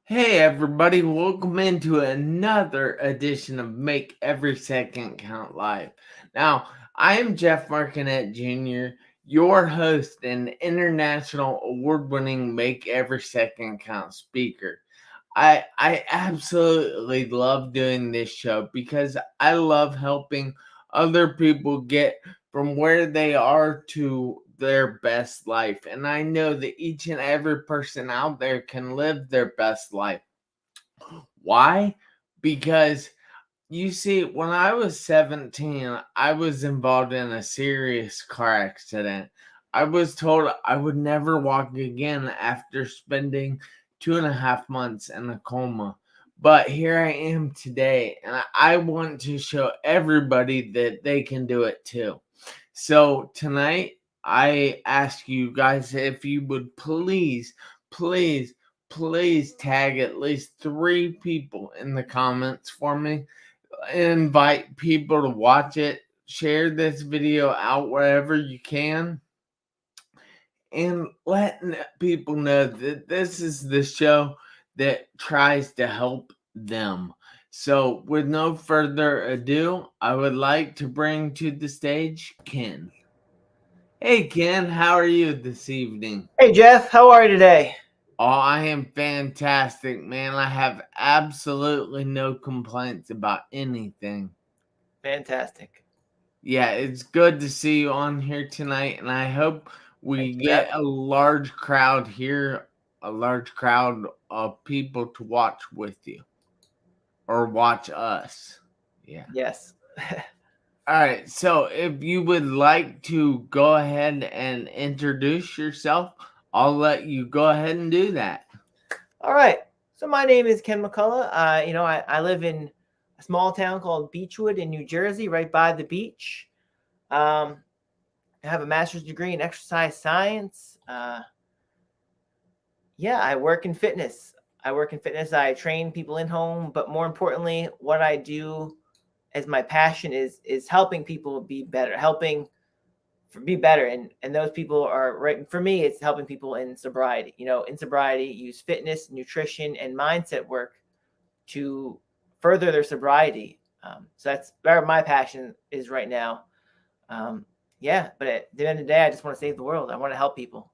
Hey everybody, welcome into another edition of Make Every Second Count Live. Now, I am Jeff Marconette Jr., your host and international award-winning Make Every Second Count speaker. I absolutely love doing this show because I love helping other people get from where they are to their best life. And I know that each and every person out there can live their best life. Why? Because you see, when I was 17, I was involved in a serious car accident. I was told I would never walk again after spending 2.5 months in a coma. But here I am today, and I want to show everybody that they can do it too. So tonight, I ask you guys if you would please, please tag at least 3 people in the comments for me. Invite people to watch it. Share this video out wherever you can. And let people know that this is the show that tries to help them. So, with no further ado, I would like to bring to the stage Ken. Hey, Ken, how are you this evening? Hey Jeff, how are you today? Oh, I am fantastic, man. I have absolutely no complaints about anything. Fantastic. Yeah, it's good to see you on here tonight, and I hope we Thanks for get having a me. large crowd here, a large crowd of people to watch with you or watch us. Yeah. Yes. All right. So if you would like to go ahead and introduce yourself, I'll let you go ahead and do that. All right. So my name is Ken McCullough. I live in a small town called Beechwood in New Jersey, right by the beach. Um, I have a master's degree in exercise science. Yeah, I work in fitness. I train people in home, but more importantly, what I do as my passion is helping people be better, helping be better, and those people are right. For me, it's helping people in sobriety. In sobriety, use fitness, nutrition, and mindset work to further their sobriety. So that's where my passion is right now. Yeah, but at the end of the day, I just want to save the world. I want to help people.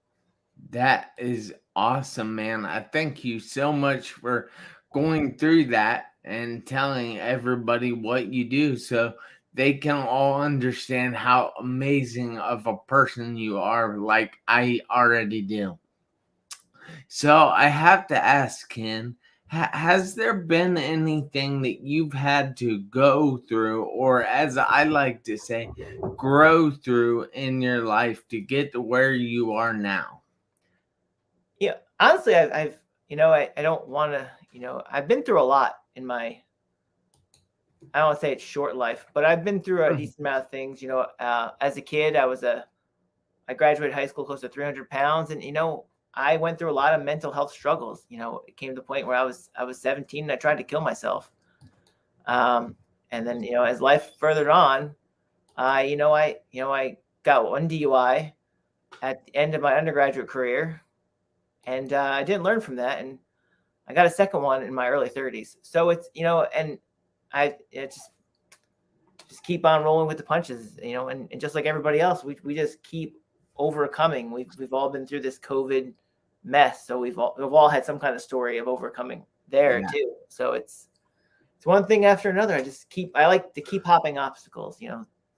That is awesome, man. I thank you so much for going through that and telling everybody what you do so they can all understand how amazing of a person you are, like I already do. So I have to ask, Ken, has there been anything that you've had to go through, or as I like to say, grow through in your life to get to where you are now? Yeah, honestly, I don't want to. I've been through a lot in my. I don't want to say it's short life, but I've been through a decent amount of things. As a kid, I graduated high school close to 300 pounds, and I went through a lot of mental health struggles. It came to the point where I was 17 and I tried to kill myself. And then as life furthered on, I got one DUI at the end of my undergraduate career, and I didn't learn from that, and I got a second one in my early 30s. So and it's just keep on rolling with the punches, and just like everybody else, we just keep overcoming. We've all been through this COVID mess, so we've all had some kind of story of overcoming there Yeah. too. So it's one thing after another. I like to keep hopping obstacles.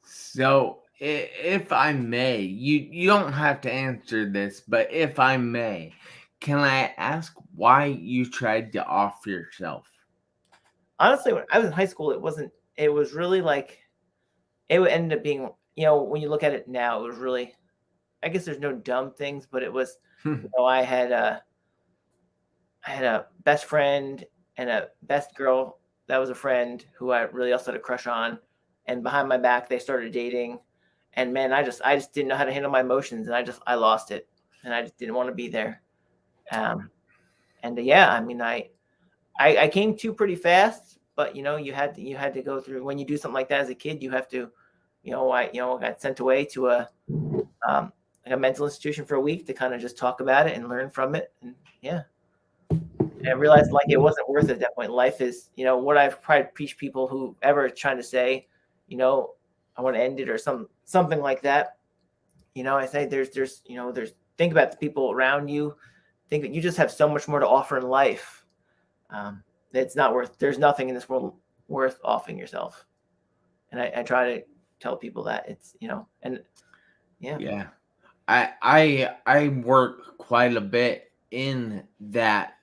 So, if I may, you don't have to answer this, but if I may, can I ask why you tried to off yourself? Honestly, when I was in high school, it wasn't. It was really like it would end up being. When you look at it now, it was really. I guess there's no dumb things, but it was. I had a best friend and a best girl that was a friend who I really also had a crush on, and behind my back they started dating, and man, I just didn't know how to handle my emotions, and I lost it, and I just didn't want to be there. Um, and Yeah, I mean, I came to pretty fast, but you had to go through when you do something like that as a kid. You have to, I got sent away to um, like a mental institution for a week to kind of just talk about it and learn from it, and yeah. And I realized like it wasn't worth it at that point. Life is, what I've tried to preach people who ever trying to say, I want to end it or something like that. I say there's think about the people around you. Think that you just have so much more to offer in life. It's not worth. There's nothing in this world worth offering yourself. And I try to tell people that it's and yeah. Yeah. I work quite a bit in that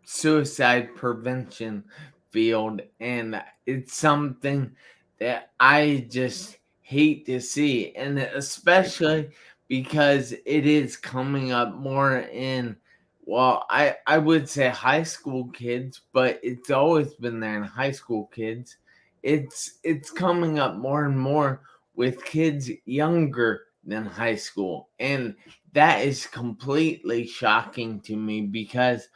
suicide prevention field, and it's something that I just hate to see, and especially because it is coming up more in, well, I would say high school kids, but it's always been there in high school kids. It's coming up more and more with kids younger than high school, and that is completely shocking to me because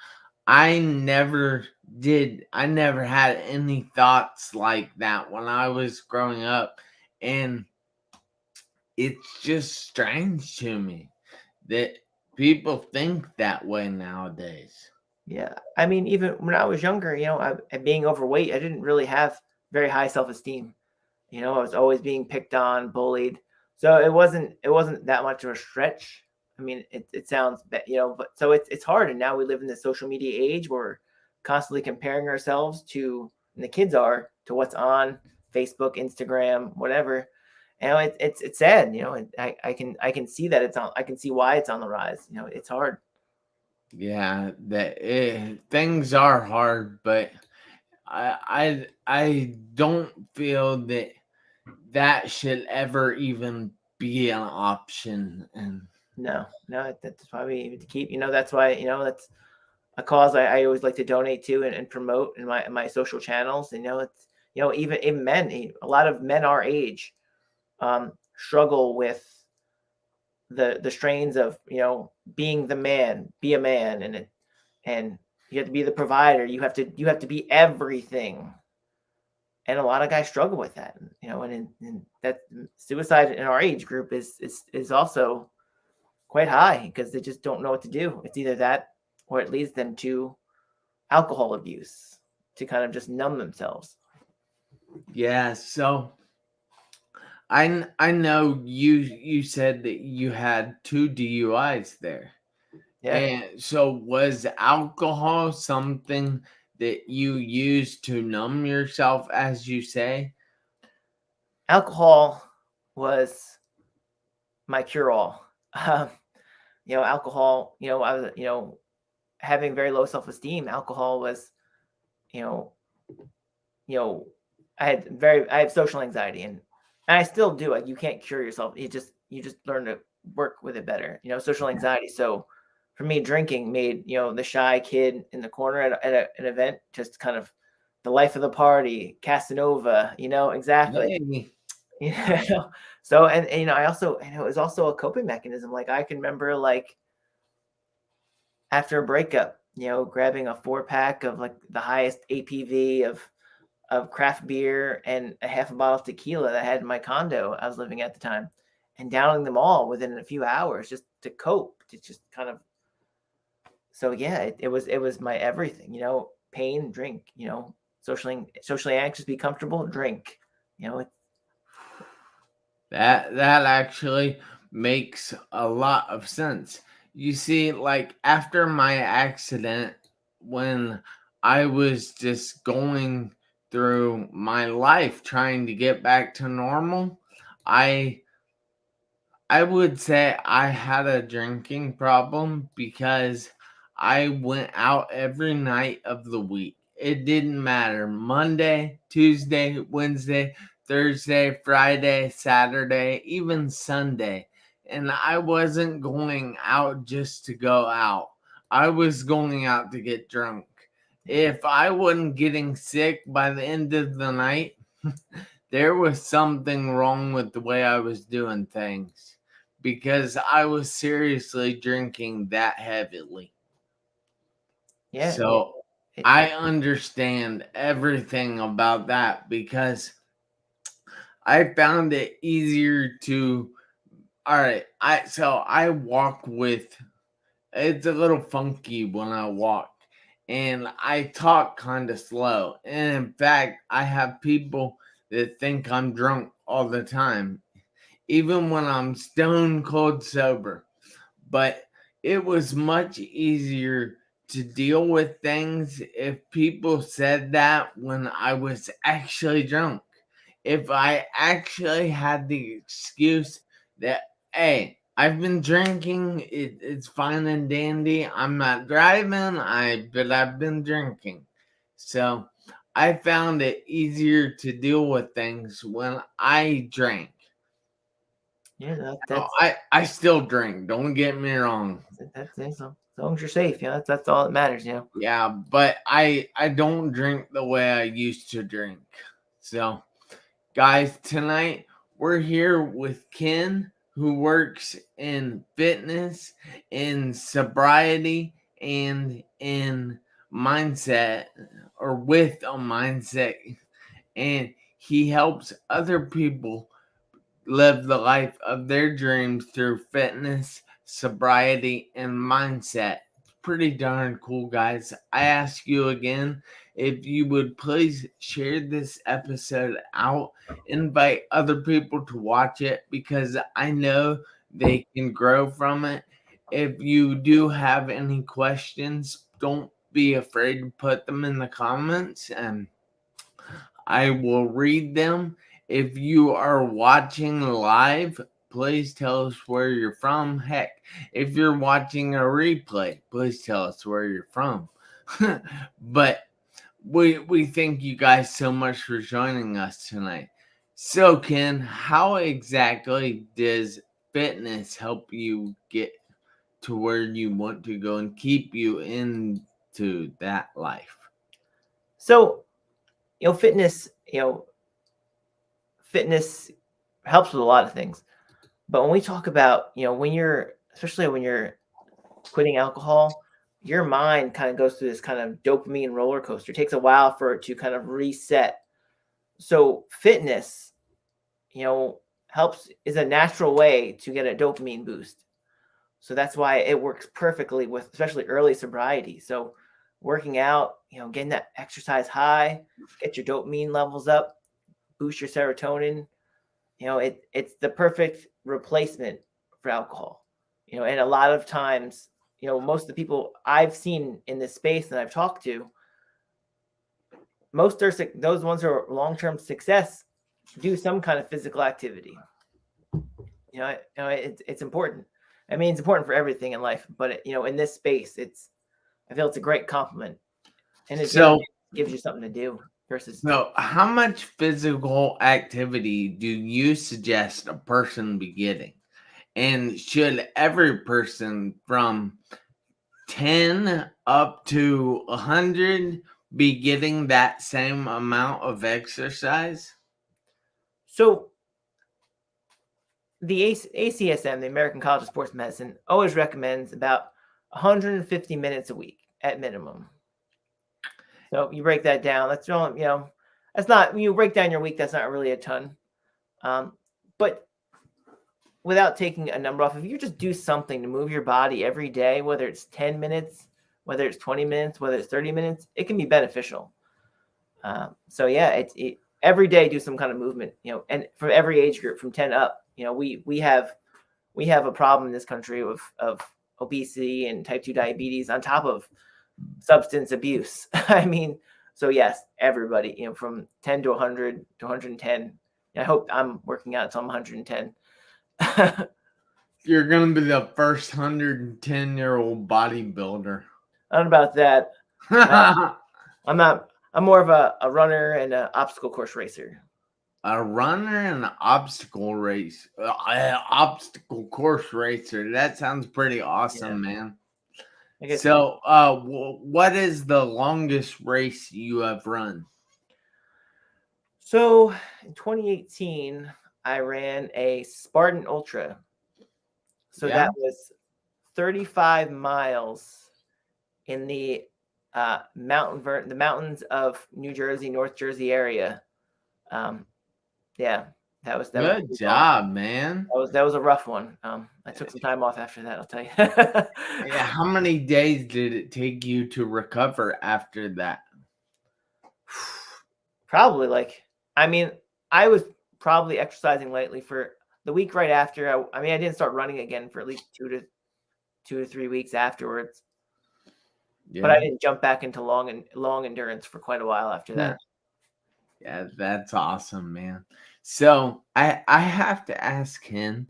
I never had any thoughts like that when I was growing up. And it's just strange to me that people think that way nowadays. Yeah. I mean, even when I was younger, being overweight, I didn't really have very high self-esteem. I was always being picked on, bullied. So it wasn't that much of a stretch. I mean, it sounds, but so it's hard. And now we live in the social media age where we're constantly comparing ourselves to, and the kids are, to what's on Facebook, Instagram, whatever. It's sad. I can see that I can see why it's on the rise. It's hard. Yeah, things are hard, but I don't feel that that should ever even be an option. And No, that's why we need to keep. That's why that's a cause I always like to donate to and promote in my social channels. It's even men, a lot of men our age struggle with the strains of being the man, be a man, and you have to be the provider. You have to be everything, and a lot of guys struggle with that. And that suicide in our age group is also quite high because they just don't know what to do. It's either that or it leads them to alcohol abuse to kind of just numb themselves. yeah, so I know you said that you had 2 DUIs there. Yeah. And so was alcohol something that you used to numb yourself, as you say? Alcohol was my cure all. Alcohol, I was, having very low self esteem. Alcohol was, you know, you know, I have social anxiety and I still do. Like you can't cure yourself. You just learn to work with it better. Social anxiety. So for me, drinking made the shy kid in the corner at an event just kind of the life of the party, Casanova. Exactly. Hey. You know. So and I also it was also a coping mechanism. Like I can remember like after a breakup, grabbing a 4-pack of like the highest APV of craft beer and a half a bottle of tequila that I had in my condo I was living at the time, and downing them all within a few hours just to cope. To just kind of so yeah, it was my everything. Pain, drink. Socially anxious, be comfortable, drink. It, That actually makes a lot of sense. You see, like after my accident, when I was just going through my life trying to get back to normal, I I would say I had a drinking problem because I went out every night of the week. It didn't matter. Monday, Tuesday, Wednesday, Thursday, Friday, Saturday, even Sunday. And I wasn't going out just to go out. I was going out to get drunk. If I wasn't getting sick by the end of the night, there was something wrong with the way I was doing things because I was seriously drinking that heavily. yeah, So it, I understand everything about that because I found it easier to, all right, I walk with, it's a little funky when I walk, and I talk kind of slow. And in fact, I have people that think I'm drunk all the time, even when I'm stone cold sober. But it was much easier to deal with things if people said that when I was actually drunk. If I actually had the excuse that, hey, I've been drinking, it's fine and dandy. I'm not driving, but I've been drinking. So I found it easier to deal with things when I drank. Yeah, Oh, I still drink. Don't get me wrong. that's as long as you're safe. That's all that matters. Yeah, but I don't drink the way I used to drink. So, guys, tonight we're here with Ken, who works in fitness, in sobriety, and in mindset, or with a mindset, and he helps other people live the life of their dreams through fitness, sobriety, and mindset. It's pretty darn cool, guys. I ask you again if you would please share this episode out, invite other people to watch it because I know they can grow from it. If you do have any questions, don't be afraid to put them in the comments and I will read them. If you are watching live, please tell us where you're from. Heck, if you're watching a replay, please tell us where you're from. But we thank you guys so much for joining us tonight. So, Ken, how exactly does fitness help you get to where you want to go and keep you into that life? So, fitness, fitness helps with a lot of things. But when we talk about, especially when you're quitting alcohol, your mind kind of goes through this kind of dopamine roller coaster. It takes a while for it to kind of reset. So fitness, is a natural way to get a dopamine boost. So that's why it works perfectly with especially early sobriety. So working out, getting that exercise high, get your dopamine levels up, boost your serotonin. It's the perfect replacement for alcohol. And a lot of times, most of the people I've seen in this space that I've talked to, most are those ones who are long-term success do some kind of physical activity. It's important. I mean, it's important for everything in life, but in this space, I feel it's a great compliment, and it gives you something to do versus. So, how much physical activity do you suggest a person be getting? And should every person from 10 up to 100 be getting that same amount of exercise? So the ACSM, the American College of Sports Medicine, always recommends about 150 minutes a week at minimum. So you break that down. That's that's not, you break down your week. That's not really a ton. But without taking a number off, if you just do something to move your body every day, whether it's 10 minutes, whether it's 20 minutes, whether it's 30 minutes, it can be beneficial. So yeah, every day do some kind of movement, and for every age group from 10 up, we have a problem in this country of obesity and type 2 diabetes on top of substance abuse. I mean, so yes, everybody, from 10 to 100 to 110. I hope I'm working out until I'm 110. You're going to be the first 110-year-old bodybuilder. I don't know about that. I'm not. I'm more of a runner and an obstacle course racer. A runner and an obstacle course racer. That sounds pretty awesome, man. So, what is the longest race you have run? So, in 2018, I ran a Spartan Ultra. So that was 35 miles in the mountains of New Jersey, North Jersey area. That was Good pretty long. job, man. That was a rough one. I took some time off after that, I'll tell you. Yeah, how many days did it take you to recover after that? Probably like, I mean, I was probably exercising lightly for the week right after. I mean, I didn't start running again for at least 2 to 3 weeks afterwards, but I Yeah. didn't jump back into long endurance for quite a while after Yeah, that. yeah, that's awesome, man. So I have to ask him.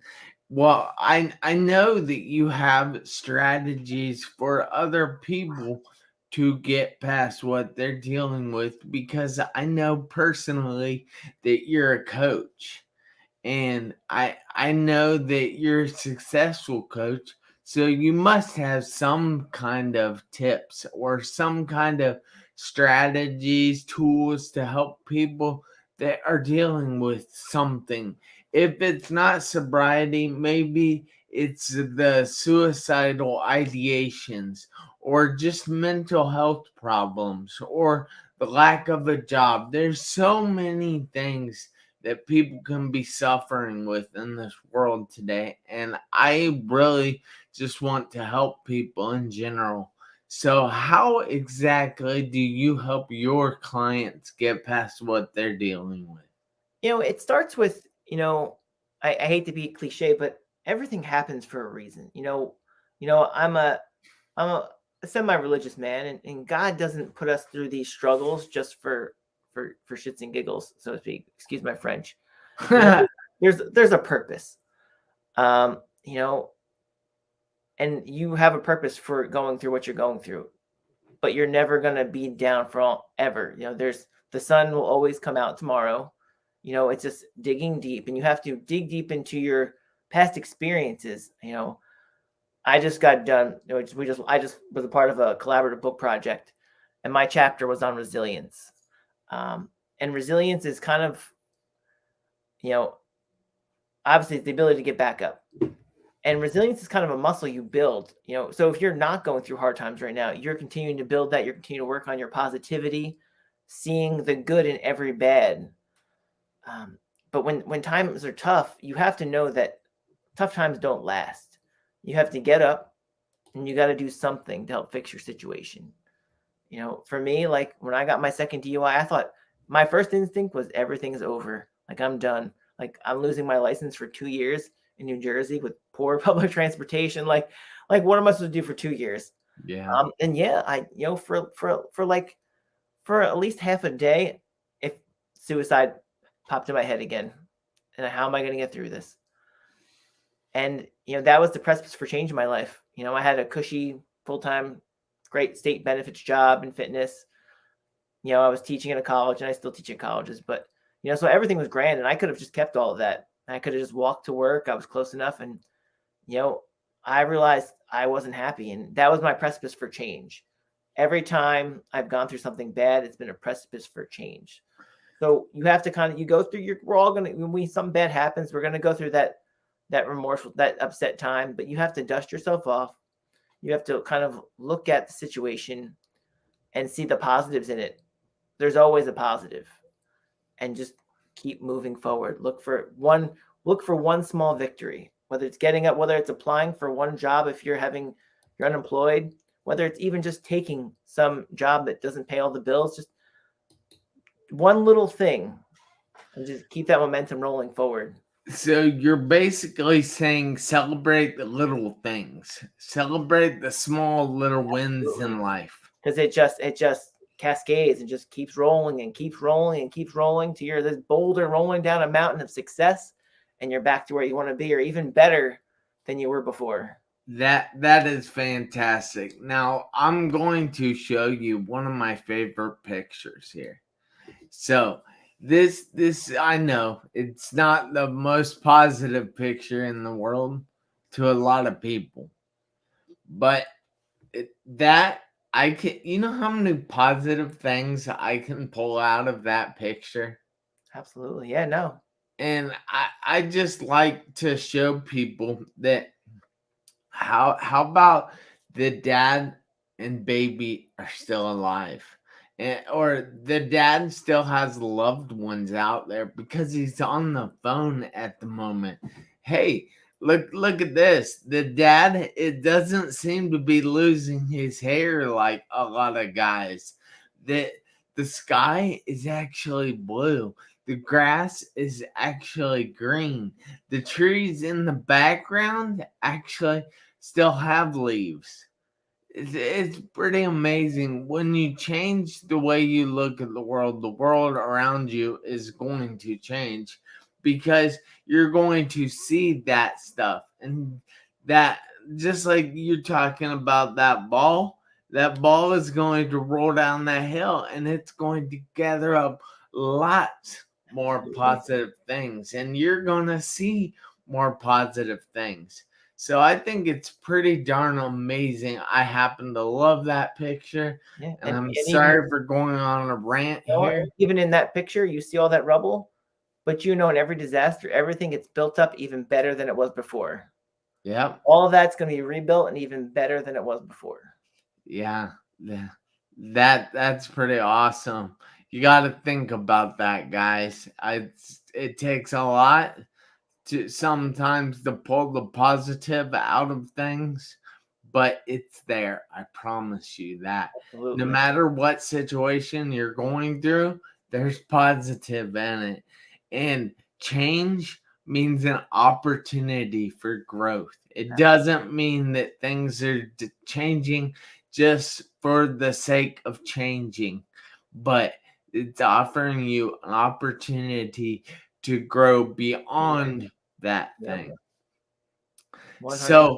Well, I know that you have strategies for other people to get past what they're dealing with because I know personally that you're a coach. And I know that you're a successful coach, so you must have some kind of tips or some kind of strategies, tools to help people that are dealing with something. If it's not sobriety, maybe it's the suicidal ideations or just mental health problems or the lack of a job. There's so many things that people can be suffering with in this world today. And I really just want to help people in general. So, how exactly do you help your clients get past what they're dealing with? It starts with, I hate to be cliche, but everything happens for a reason. I'm a semi-religious man, and God doesn't put us through these struggles just for shits and giggles, so to speak. Excuse my French. You know, there's a purpose. Um, you know, and you have a purpose for going through what you're going through, but you're never gonna be down for all ever. There's the sun will always come out tomorrow. It's just digging deep, and you have to dig deep into your past experiences. I just got done. I just was a part of a collaborative book project, and my chapter was on resilience. And resilience is kind of, you know, obviously it's the ability to get back up. And resilience is kind of a muscle you build. So if you're not going through hard times right now, you're continuing to build that. You're continuing to work on your positivity, seeing the good in every bad. But when times are tough, you have to know that tough times don't last. You have to get up and you got to do something to help fix your situation. For me, like when I got my second DUI, I thought my first instinct was everything's over. Like I'm done. Like I'm losing my license for 2 years in New Jersey with poor public transportation. Like what am I supposed to do for 2 years? Yeah. And yeah, for at least half a day, if suicide popped in my head again, and how am I going to get through this? And that was the precipice for change in my life. I had a cushy full-time, great state benefits job in fitness. I was teaching at a college, and I still teach at colleges, but so everything was grand, and I could have just kept all of that. I could have just walked to work. I was close enough, and I realized I wasn't happy, and that was my precipice for change. Every time I've gone through something bad, it's been a precipice for change. So you have to you go through we're all gonna, when something bad happens, we're gonna go through that remorseful, that upset time, but you have to dust yourself off. You have to kind of look at the situation and see the positives in it. There's always a positive, and just keep moving forward. Look for one small victory, whether it's getting up, whether it's applying for one job if you're unemployed, whether it's even just taking some job that doesn't pay all the bills, just one little thing, and just keep that momentum rolling forward. So you're basically saying celebrate the little things, celebrate the small little wins in life. Because it just cascades and just keeps rolling and keeps rolling and keeps rolling to you're this boulder rolling down a mountain of success, and you're back to where you want to be, or even better than you were before. That is fantastic. Now I'm going to show you one of my favorite pictures here. So this I know it's not the most positive picture in the world to a lot of people, but that I can, how many positive things I can pull out of that picture. Absolutely. Yeah, no. And I just like to show people that how about the dad and baby are still alive, or the dad still has loved ones out there because he's on the phone at the moment. Hey, look at this. The dad, it doesn't seem to be losing his hair like a lot of guys. The sky is actually blue. The grass is actually green. The trees in the background actually still have leaves. It's pretty amazing. When you change the way you look at the world around you is going to change because you're going to see that stuff. And that, just like you're talking about that ball is going to roll down that hill and it's going to gather up lots more positive things. And you're going to see more positive things. So I think it's pretty darn amazing. I happen to love that picture, Yeah, and I'm even, sorry for going on a rant you know, here. even in that picture, you see all that rubble, but in every disaster, everything gets built up even better than it was before. Yep. All of that's going to be rebuilt and even better than it was before. Yeah. Yeah. That's pretty awesome. You got to think about that, guys. It takes a lot to sometimes to pull the positive out of things, but it's there. I promise you that. No Absolutely. matter what situation you're going through, there's positive in it. And change means an opportunity for growth. It doesn't mean that things are changing just for the sake of changing, but it's offering you an opportunity to grow beyond that Yep. thing. 100%. So,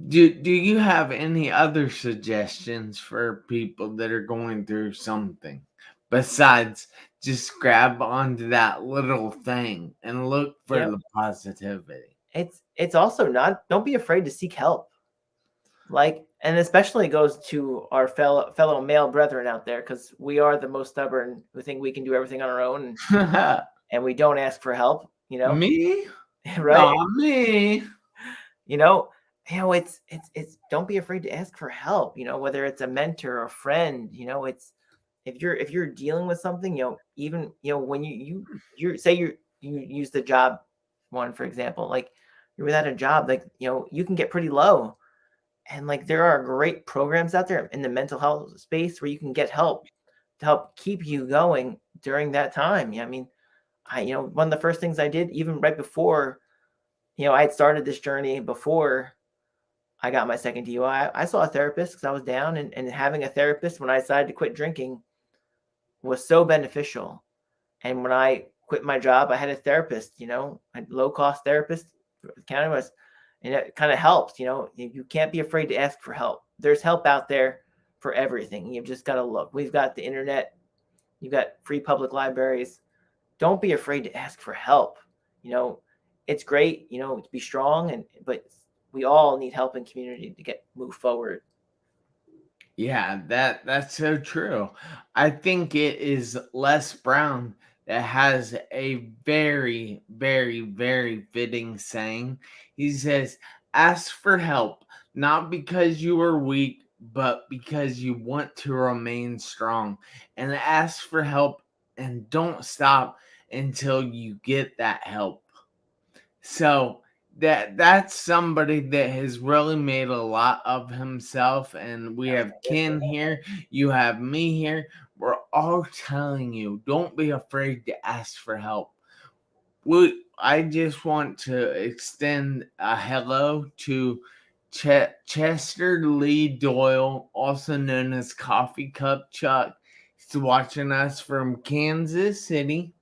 do you have any other suggestions for people that are going through something besides just grab onto that little thing and look for Yep. the positivity? It's also not, don't be afraid to seek help. And especially goes to our fellow male brethren out there, because we are the most stubborn, who think we can do everything on our own, and we don't ask for help, Me? right? Not me. you know it's don't be afraid to ask for help, whether it's a mentor or a friend. It's, if you're dealing with something, even, when you say you use the job one, for example, like, you're without a job, like, you can get pretty low, and like, there are great programs out there in the mental health space where you can get help to help keep you going during that time. Yeah, I mean, one of the first things I did, even right before, I had started this journey before I got my second DUI. I saw a therapist because I was down, and having a therapist when I decided to quit drinking was so beneficial. And when I quit my job, I had a therapist, a low cost therapist, county was, and it kind of helps. You can't be afraid to ask for help. There's help out there for everything. You've just got to look. We've got the internet. You've got free public libraries. Don't be afraid to ask for help. You know, it's great, to be strong, but we all need help in community to move forward. Yeah, that's so true. I think it is Les Brown that has a very, very, very fitting saying. He says, "Ask for help, not because you are weak, but because you want to remain strong. And ask for help and don't stop until you get that help." So that's somebody that has really made a lot of himself. And we have Ken here, you have me here. We're all telling you, don't be afraid to ask for help. I just want to extend a hello to Chester Lee Doyle, also known as Coffee Cup Chuck. He's watching us from Kansas City.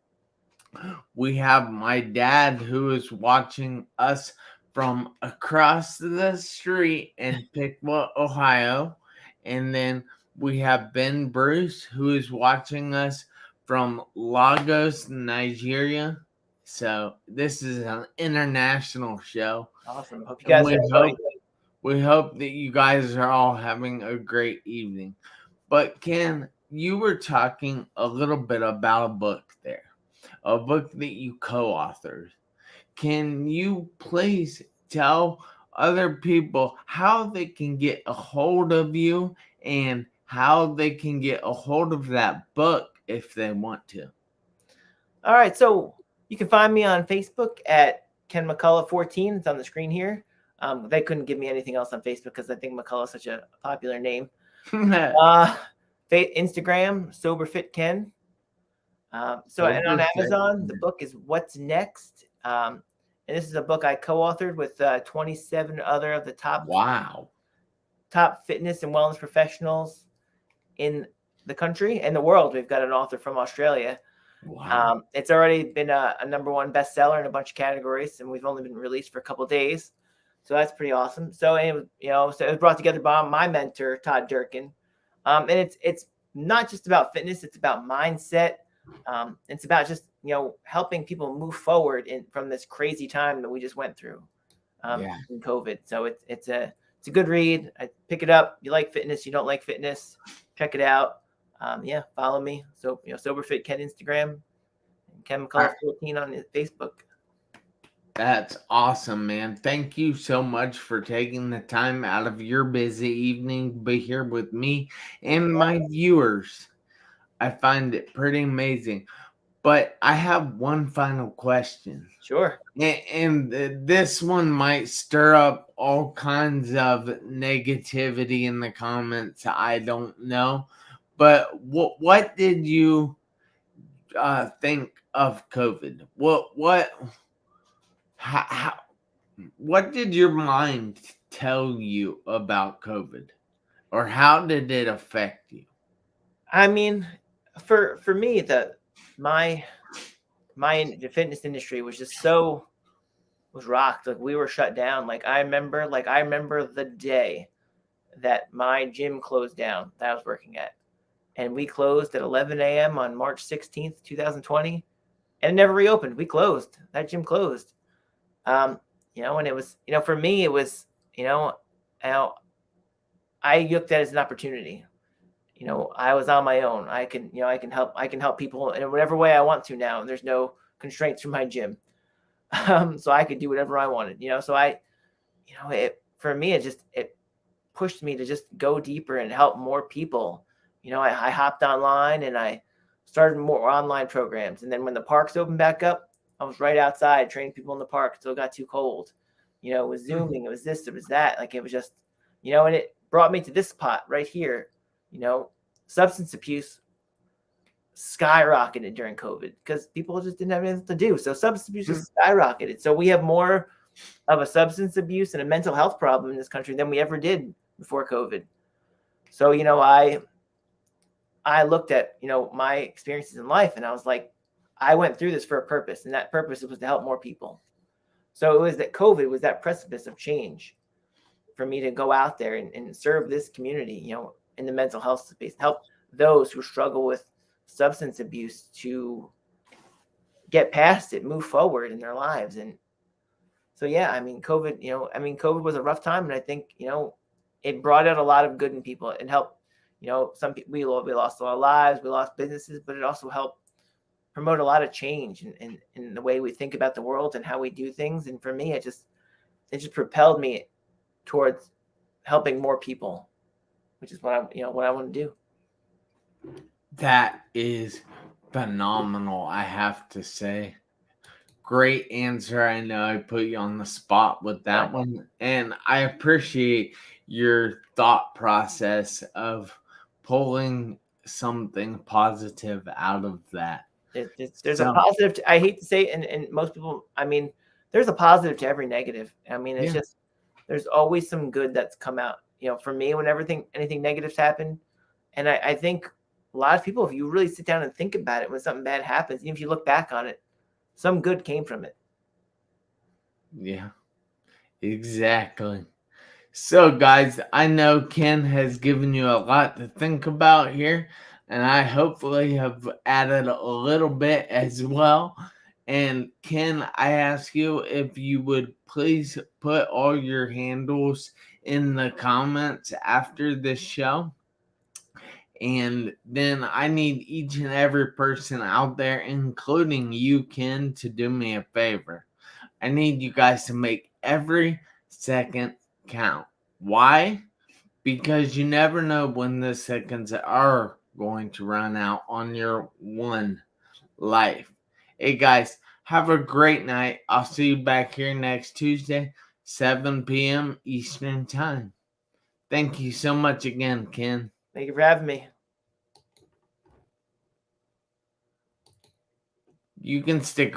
We have my dad who is watching us from across the street in Piqua, Ohio. And then we have Ben Bruce who is watching us from Lagos, Nigeria. So this is an international show. Awesome. Hope you And guys are enjoying. we hope that you guys are all having a great evening. But Ken, you were talking a little bit about a book there, a book that you co-authored. Can you please tell other people how they can get a hold of you and how they can get a hold of that book if they want to. All right, so you can find me on Facebook at Ken McCullough 14. It's on the screen here. They couldn't give me anything else on Facebook because I think McCullough is such a popular name. Instagram, SoberFit Ken. And on Amazon, the book is What's Next. And this is a book I co-authored with 27 other of the top fitness and wellness professionals in the country and the world. We've got an author from Australia. Wow. It's already been a #1 bestseller in a bunch of categories, and we've only been released for a couple of days. So that's pretty awesome. So, it was brought together by my mentor, Todd Durkin. And it's not just about fitness. It's about mindset. It's about just, helping people move forward from this crazy time that we just went through in COVID. So it's a good read. I pick it up. You like fitness, you don't like fitness, check it out. Follow me. So, SoberFit Ken Instagram, and Ken McCullough 14 on Facebook. That's awesome, man. Thank you so much for taking the time out of your busy evening to be here with me and my viewers. I find it pretty amazing. But I have one final question. Sure. And this one might stir up all kinds of negativity in the comments. I don't know. But what did you think of COVID? What did your mind tell you about COVID, or how did it affect you? I mean, for me, the fitness industry was just was rocked. Like, we were shut down. I remember the day that my gym closed down that I was working at, and we closed at 11 a.m. on March 16th, 2020, and it never reopened. We closed. That gym closed. And it was, for me, it was, I looked at it as an opportunity. I was on my own. I can help people in whatever way I want to now. And there's no constraints from my gym. So I could do whatever I wanted, for me, it pushed me to just go deeper and help more people. I hopped online and I started more online programs. And then when the parks opened back up, I was right outside training people in the park until it got too cold. It was Zooming, it was this, it was that. It was just, and it brought me to this spot right here. Substance abuse skyrocketed during COVID because people just didn't have anything to do. So substance abuse just skyrocketed. So we have more of a substance abuse and a mental health problem in this country than we ever did before COVID. So, I looked at, my experiences in life, and I was like, I went through this for a purpose, and that purpose was to help more people. So it was that COVID was that precipice of change for me to go out there and serve this community, in the mental health space, help those who struggle with substance abuse to get past it, move forward in their lives. And so, COVID was a rough time. And I think, it brought out a lot of good in people and helped, some people, we lost a lot of lives, we lost businesses, but it also helped promote a lot of change in the way we think about the world and how we do things. And for me, it just propelled me towards helping more people, which is what I want to do. That is phenomenal, I have to say. Great answer. I know I put you on the spot with that one, and I appreciate your thought process of pulling something positive out of that. There's a positive. I hate to say, and most people, there's a positive to every negative. It's just, there's always some good that's come out. For me, when anything negatives happen, and I think a lot of people, if you really sit down and think about it, when something bad happens, even if you look back on it, some good came from it. Yeah, exactly. So, guys, I know Ken has given you a lot to think about here, and I hopefully have added a little bit as well. And Ken, I ask you if you would please put all your handles in the comments after this show. And then I need each and every person out there, including you, Ken, to do me a favor. I need you guys to make every second count. Why? because you never know when the seconds are going to run out on your one life. Hey guys, have a great night. I'll see you back here next Tuesday, 7 p.m. Eastern Time. Thank you so much again, Ken. Thank you for having me. You can stick